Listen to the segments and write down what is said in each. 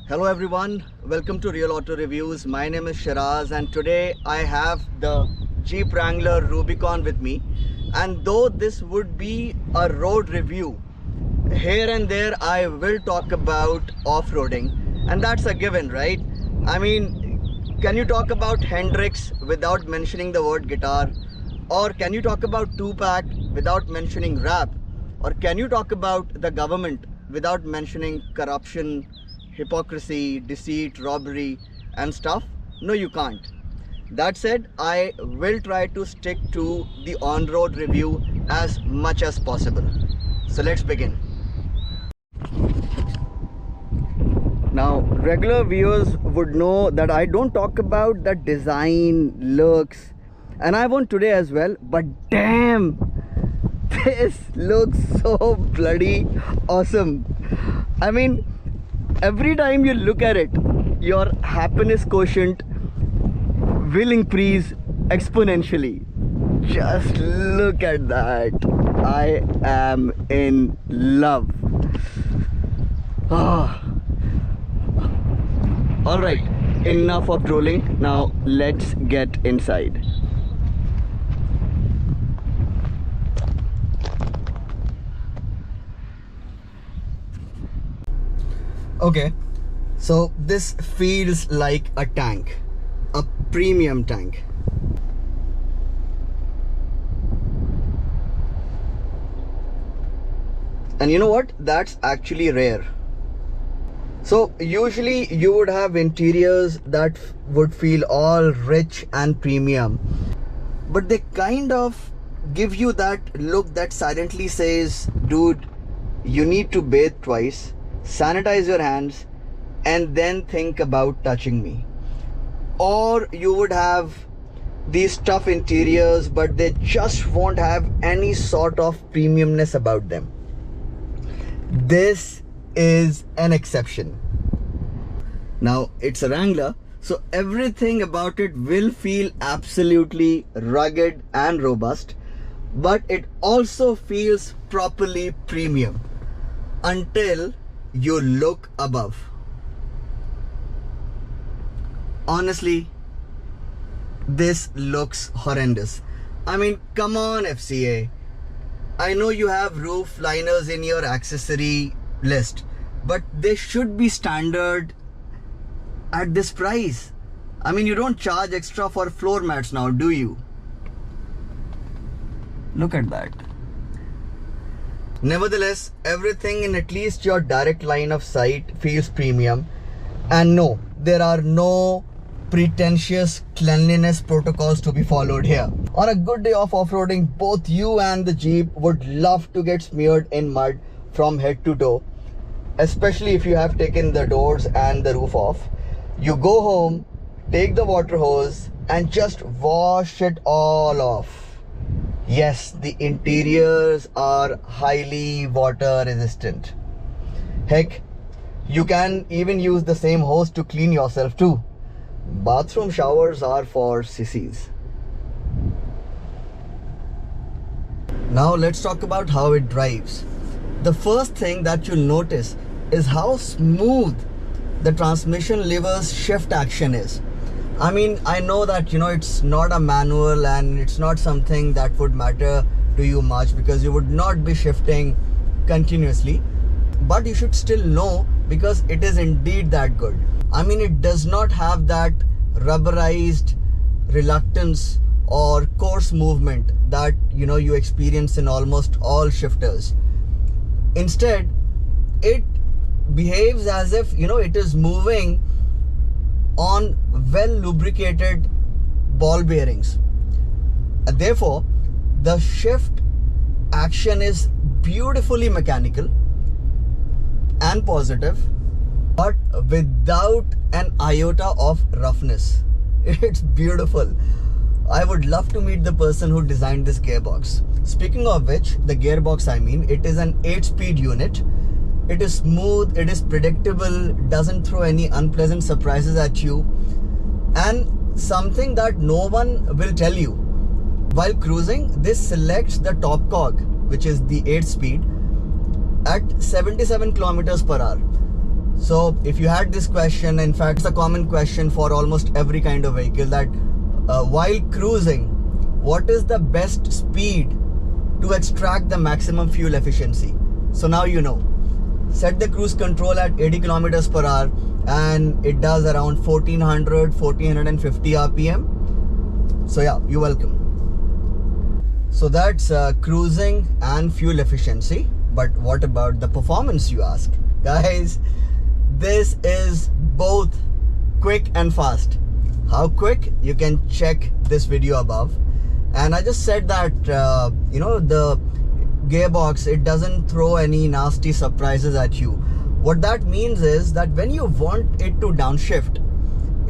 Hello everyone, welcome to Real Auto Reviews. My name is Shiraz and today I have the Jeep Wrangler Rubicon with me. And though this would be a road review, here and there I will talk about off-roading, and that's a given, right? I mean, can you talk about Hendrix without mentioning the word guitar? Or can you talk about Tupac without mentioning rap? Or can you talk about the government without mentioning corruption, hypocrisy, deceit, robbery and stuff? No, you can't. That said, I will try to stick to the on-road review as much as possible. So let's begin. Now, regular viewers would know that I don't talk about the design, looks, and I won't today as well, but damn, this looks so bloody awesome. I mean, every time you look at it, your happiness quotient will increase exponentially. Just look at that. I am in love. Alright, enough of trolling. Now let's get inside. Okay, so this feels like a tank, a premium tank. And you know what? That's actually rare. So usually you would have interiors that would feel all rich and premium, but they kind of give you that look that silently says, dude, you need to bathe twice, sanitize your hands, and then think about touching me. Or you would have these tough interiors, but they just won't have any sort of premiumness about them. This is an exception. Now, it's a Wrangler, so everything about it will feel absolutely rugged and robust, but it also feels properly premium until you look above. Honestly, this looks horrendous. I mean, come on, FCA. I know you have roof liners in your accessory list, but they should be standard at this price. I mean, you don't charge extra for floor mats now, do you? Look at that. Nevertheless, everything in at least your direct line of sight feels premium. And no, there are no pretentious cleanliness protocols to be followed here. On a good day of off-roading, both you and the Jeep would love to get smeared in mud from head to toe, especially if you have taken the doors and the roof off. You go home, take the water hose and just wash it all off. Yes, the interiors are highly water resistant. Heck, you can even use the same hose to clean yourself too. Bathroom showers are for sissies. Now let's talk about how it drives. The first thing that you'll notice is how smooth the transmission lever's shift action is. I mean, I know that, it's not a manual and it's not something that would matter to you much because you would not be shifting continuously, but you should still know because it is indeed that good. I mean, it does not have that rubberized reluctance or coarse movement that you experience in almost all shifters. Instead, it behaves as if it is moving on well lubricated ball bearings. Therefore, the shift action is beautifully mechanical and positive, but without an iota of roughness. It's beautiful. I would love to meet the person who designed this gearbox. Speaking of which, the gearbox, it is an 8-speed unit. It is smooth, it is predictable, doesn't throw any unpleasant surprises at you, and something that no one will tell you. While cruising, this selects the top cog, which is the 8 speed, at 77 kilometers per hour. So if you had this question, in fact it's a common question for almost every kind of vehicle, that while cruising, what is the best speed to extract the maximum fuel efficiency? So now you know. Set the cruise control at 80 kilometers per hour and it does around 1450 RPM. So yeah, you're welcome. So that's cruising and fuel efficiency. But what about the performance, you ask? Guys, this is both quick and fast. How quick? You can check this video above. And I just said that, you know, the gearbox, it doesn't throw any nasty surprises at you. What that means is that when you want it to downshift,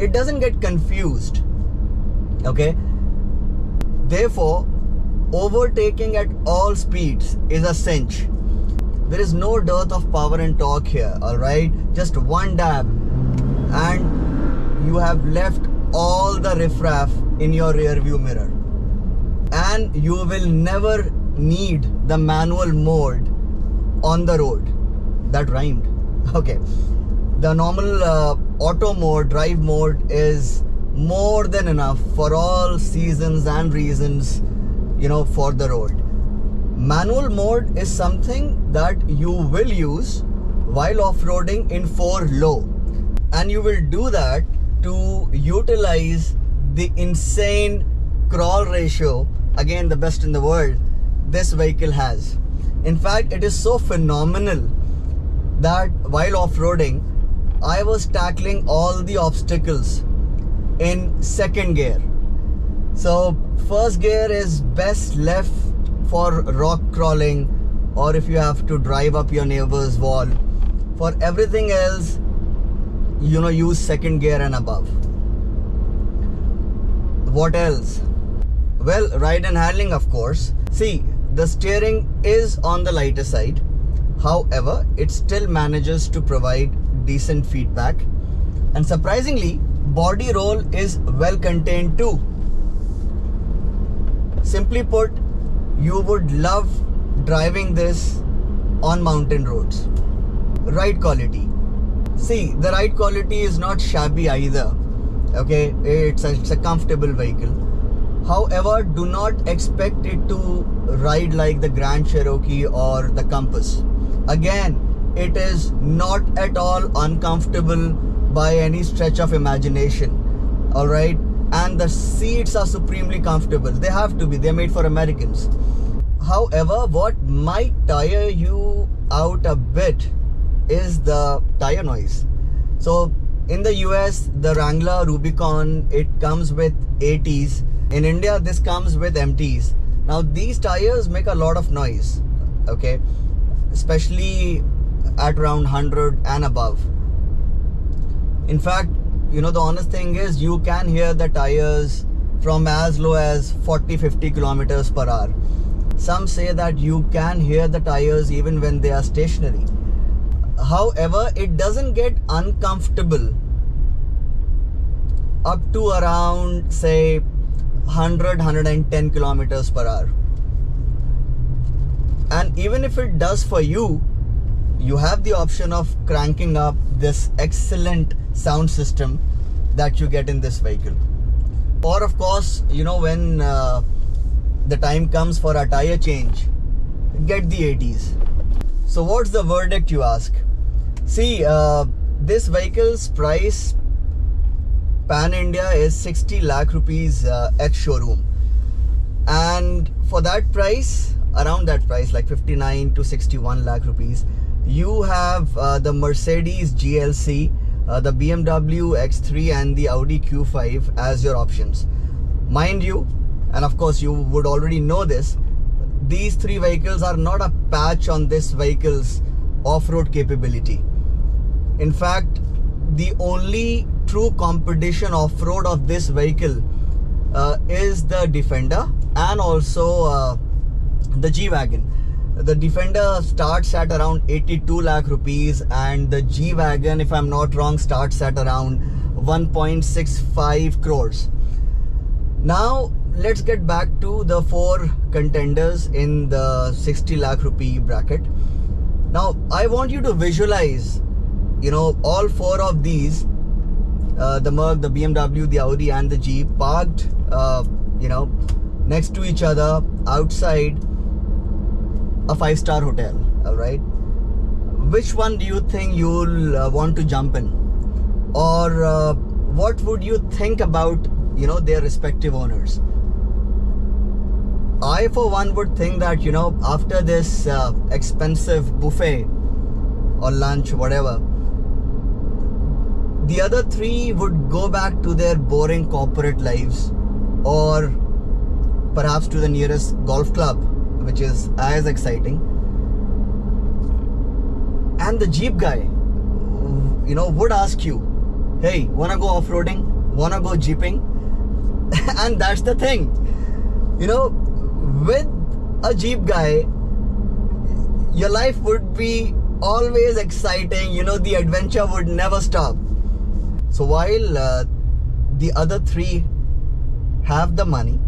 it doesn't get confused. Okay? Therefore, overtaking at all speeds is a cinch. There is no dearth of power and torque here, alright? Just one dab and you have left all the riffraff in your rear view mirror. And you will never need the manual mode on the road. That rhymed. Okay. The normal auto mode, drive mode is more than enough for all seasons and reasons, you know, for the road. Manual mode is something that you will use while off-roading in 4 low, and you will do that to utilize the insane crawl ratio, again the best in the world, this vehicle has. In fact, it is so phenomenal that while off-roading, I was tackling all the obstacles in second gear. So first gear is best left for rock crawling, or if you have to drive up your neighbor's wall. For everything else, you know, use second gear and above. What else? Well, ride and handling, of course. See, the steering is on the lighter side. However, it still manages to provide decent feedback. And surprisingly, body roll is well contained too. Simply put, you would love driving this on mountain roads. Ride quality. See, the ride quality is not shabby either. Okay, it's a comfortable vehicle. However, do not expect it to ride like the Grand Cherokee or the Compass. Again, it is not at all uncomfortable by any stretch of imagination. Alright? And the seats are supremely comfortable. They have to be. They're made for Americans. However, what might tire you out a bit is the tire noise. So in the US, the Wrangler Rubicon, it comes with 80s. In India, this comes with MTs. Now these tires make a lot of noise, okay, especially at around 100 and above. In fact, you know, the honest thing is you can hear the tires from as low as 40-50 kilometers per hour. Some say that you can hear the tires even when they are stationary. However, it doesn't get uncomfortable up to around, say, 100-110 kilometers per hour. And even if it does for you, you have the option of cranking up this excellent sound system that you get in this vehicle. Or of course, you know, when the time comes for a tire change, get the 80s. So what's the verdict, you ask? See, this vehicle's price pan India is 60 lakh rupees ex showroom, and for that price, around that price, like 59 to 61 lakh rupees, you have the Mercedes GLC, the BMW X3 and the Audi Q5 as your options. Mind you, and of course you would already know this, these three vehicles are not a patch on this vehicle's off-road capability. In fact, the only true competition off-road of this vehicle is the Defender and also the G-Wagon. The Defender starts at around 82 lakh rupees and the G-Wagon, if I'm not wrong, starts at around 1.65 crores. Now let's get back to the four contenders in the 60 lakh rupee bracket. Now I want you to visualize all four of these, the Merc, the BMW, the Audi and the Jeep, parked next to each other outside a 5-star hotel. All right, which one do you think you'll want to jump in, or what would you think about their respective owners? I for one would think that after this expensive buffet or lunch, whatever, the other three would go back to their boring corporate lives, or perhaps to the nearest golf club, which is as exciting. And the Jeep guy would ask you, hey, wanna go off-roading, wanna go jeeping? And that's the thing, with a Jeep guy, your life would be always exciting. The adventure would never stop. So while the other three have the money,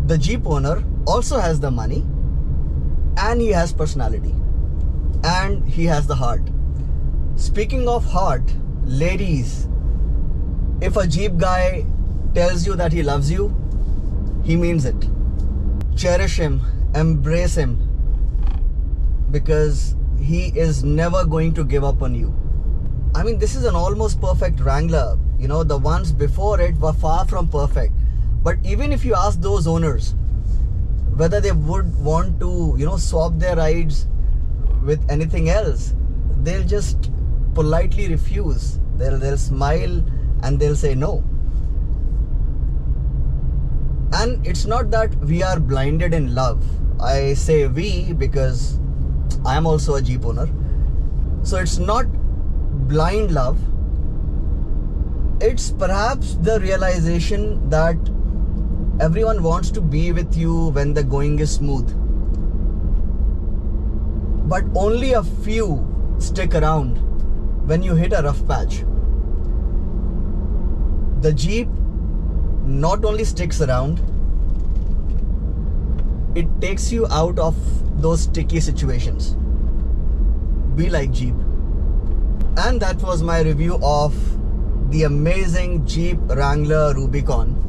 the Jeep owner also has the money, and he has personality, and he has the heart. Speaking of heart, ladies, if a Jeep guy tells you that he loves you, he means it. Cherish him, embrace him, because he is never going to give up on you. I mean, this is an almost perfect Wrangler. The ones before it were far from perfect. But even if you ask those owners whether they would want to, swap their rides with anything else, they'll just politely refuse. They'll smile and they'll say no. And it's not that we are blinded in love. I say we because I am also a Jeep owner. So it's not blind love. It's perhaps the realization that everyone wants to be with you when the going is smooth. But only a few stick around when you hit a rough patch. The Jeep not only sticks around, it takes you out of those sticky situations. Be like Jeep. And that was my review of the amazing Jeep Wrangler Rubicon.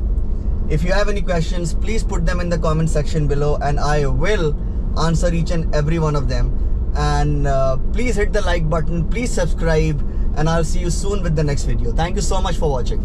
If you have any questions, please put them in the comment section below, and I will answer each and every one of them. And please hit the like button, please subscribe, and I'll see you soon with the next video. Thank you so much for watching.